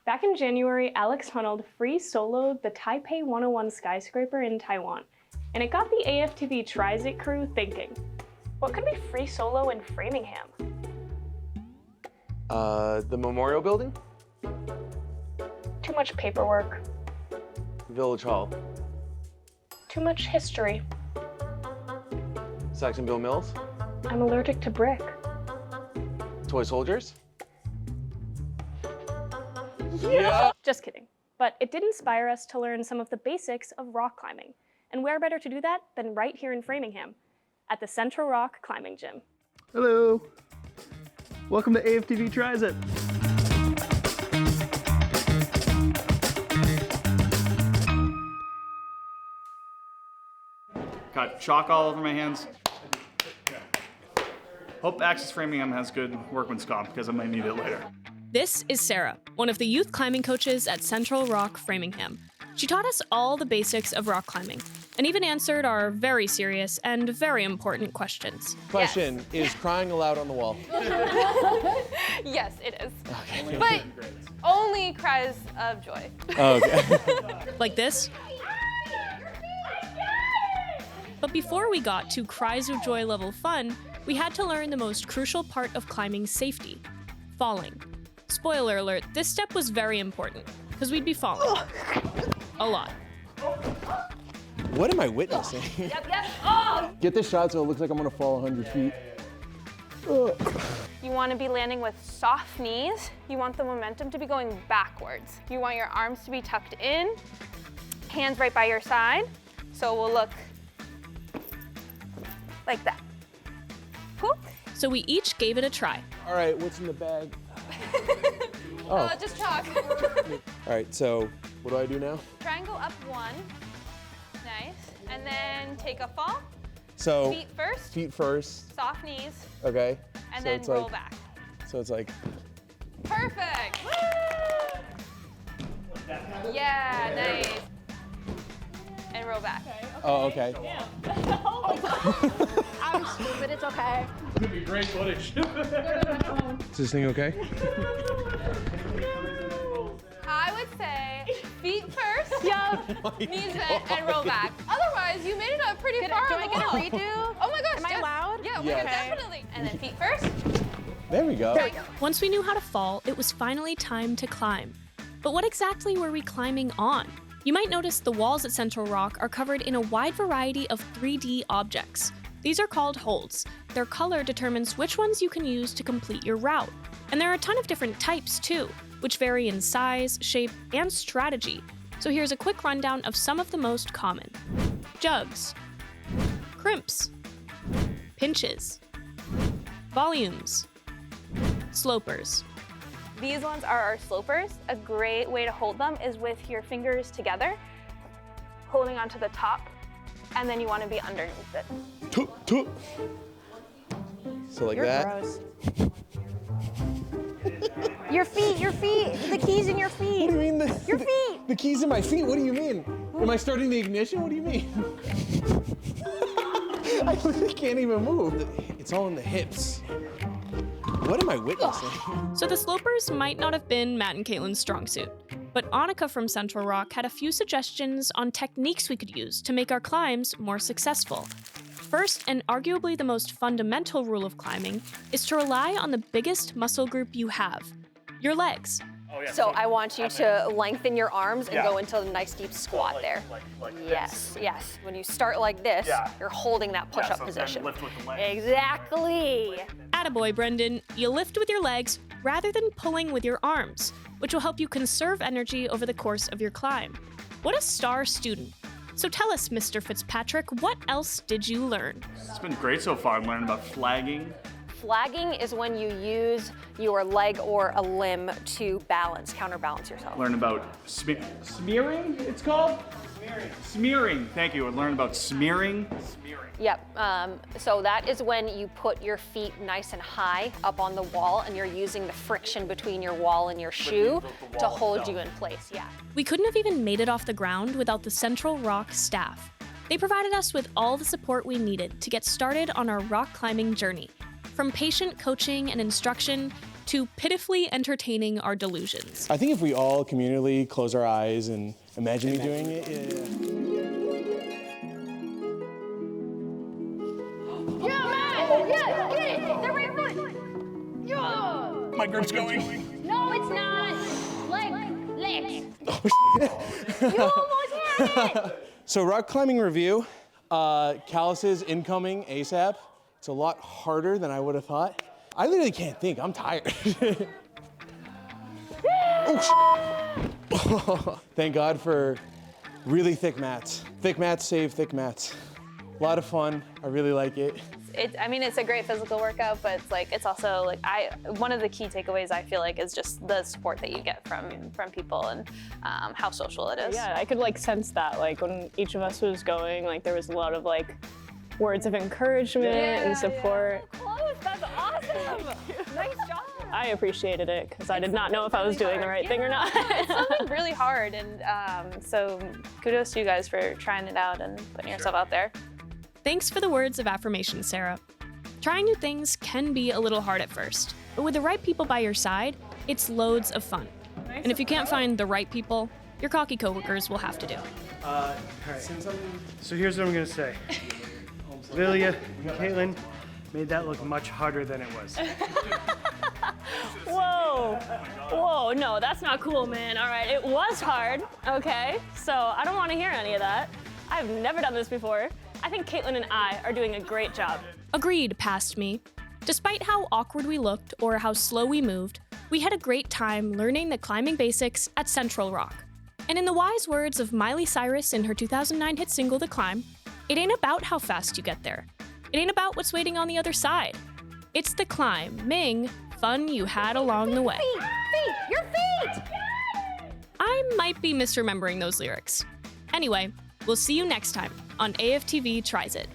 Back in January, Alex Hunold free soloed the Tapei 101 skyscraper in Taiwan, and it got the AFTV Tries-It crew thinking. What could we free solo in Framingham? The memorial building? Too much paperwork. Village Hall. Too much history. Saxonville Mills? I'm allergic to brick. Toy Soldiers? Yeah! Just kidding. But it did inspire us to learn some of the basics of rock climbing. And where better to do that than right here in Framingham, at the Central Rock Climbing Gym. Hello. Welcome to AFTV Tries It. Got chalk all over my hands. Hope Access Framingham has good workman's comp because I might need it later. This is Sarah, one of the youth climbing coaches at Central Rock Framingham. She taught us all the basics of rock climbing and even answered our very serious and very important questions. Question, is crying allowed on the wall? Yes, it is. Okay. But only cries of joy. Oh, okay. Like this. But before we got to cries of joy level fun, we had to learn the most crucial part of climbing safety, falling. Spoiler alert, this step was very important, because we'd be falling. A lot. What am I witnessing? Yep. Oh! Get this shot so it looks like I'm gonna fall 100 feet. Ugh. You want to be landing with soft knees. You want the momentum to be going backwards. You want your arms to be tucked in, hands right by your side. So we'll look like that. Cool? So we each gave it a try. All right, what's in the bag? Just chalk. All right, so what do I do now? Try and go up one. Nice. And then take a fall. So Feet first. Feet first. Soft knees. Okay. And So then it's roll like, back. So it's like. Perfect. Woo! Yeah, nice. And roll back. Oh, okay. I'm stupid, it's okay. It's gonna be great footage. Is this thing okay? I would say feet first, knees bent, and roll back. Otherwise, you made it up pretty far. Do I get a redo? Oh my gosh. Am I loud? Yeah, Yes. definitely. And then feet first. There we go. Once we knew how to fall, it was finally time to climb. But what exactly were we climbing on? You might notice the walls at Central Rock are covered in a wide variety of 3D objects. These are called holds. Their color determines which ones you can use to complete your route. And there are a ton of different types too, which vary in size, shape, and strategy. So here's a quick rundown of some of the most common. Jugs, crimps, pinches, volumes, slopers. These ones are our slopers. A great way to hold them is with your fingers together, holding onto the top, and then you want to be underneath it. So like You're that. gross. Your feet, the keys in your feet. What do you mean Your feet. The keys in my feet? What do you mean? Am I starting the ignition? What do you mean? I literally can't even move. It's all in the hips. What am I witnessing? So the slopers might not have been Matt and Caitlin's strong suit, but Annika from Central Rock had a few suggestions on techniques we could use to make our climbs more successful. First, and arguably the most fundamental rule of climbing, is to rely on the biggest muscle group you have, your legs. Oh, yeah. So I want you to lengthen your arms and go into a nice deep squat there. Like Yes. When you start like this, you're holding that push-up so then position. lift with the legs. Exactly. Attaboy, Brendan. You lift with your legs rather than pulling with your arms, which will help you conserve energy over the course of your climb. What a star student. So tell us, Mr. Fitzpatrick, what else did you learn? It's been great so far. I'm learning about flagging. Flagging is when you use your leg or a limb to counterbalance yourself. Learn about smearing, it's called? Smearing. Thank you. I learned about smearing. Yep, so that is when you put your feet nice and high up on the wall and you're using the friction between your wall and your shoe to hold you in place, yeah. We couldn't have even made it off the ground without the Central Rock staff. They provided us with all the support we needed to get started on our rock climbing journey. From patient coaching and instruction to pitifully entertaining our delusions. I think if we all communally close our eyes and imagine me doing it, Yeah, man! Yeah, get it! The right foot! Yeah! my grip's going. No, it's not! Legs! You almost had it! So rock climbing review, calluses incoming ASAP. It's a lot harder than I would have thought. I literally can't think, I'm tired. Oh, thank God for really thick mats. Thick mats save thick mats. A lot of fun, I really like it. I mean, it's a great physical workout, but it's also one of the key takeaways I feel like is just the support that you get from people and how social it is. Yeah, I could sense that when each of us was going, there was a lot of words of encouragement and support. Close, that's awesome. Nice job. I appreciated it because I did not know if I was doing the right thing or not. It's something really hard, and so kudos to you guys for trying it out and putting yourself out there. Thanks for the words of affirmation, Sarah. Trying new things can be a little hard at first, but with the right people by your side, it's loads of fun. And if you can't find the right people, your cocky coworkers will have to do. So here's what I'm gonna say. Lilia and Caitlin made that look much harder than it was. Whoa, no, that's not cool, man. All right, it was hard, okay? So I don't want to hear any of that. I've never done this before. I think Caitlin and I are doing a great job. Agreed, past me. Despite how awkward we looked or how slow we moved, we had a great time learning the climbing basics at Central Rock. And in the wise words of Miley Cyrus in her 2009 hit single, The Climb, it ain't about how fast you get there. It ain't about what's waiting on the other side. It's the climbing fun you had along the way. Feet! Your feet! I might be misremembering those lyrics. Anyway, we'll see you next time on AFTV Tries It.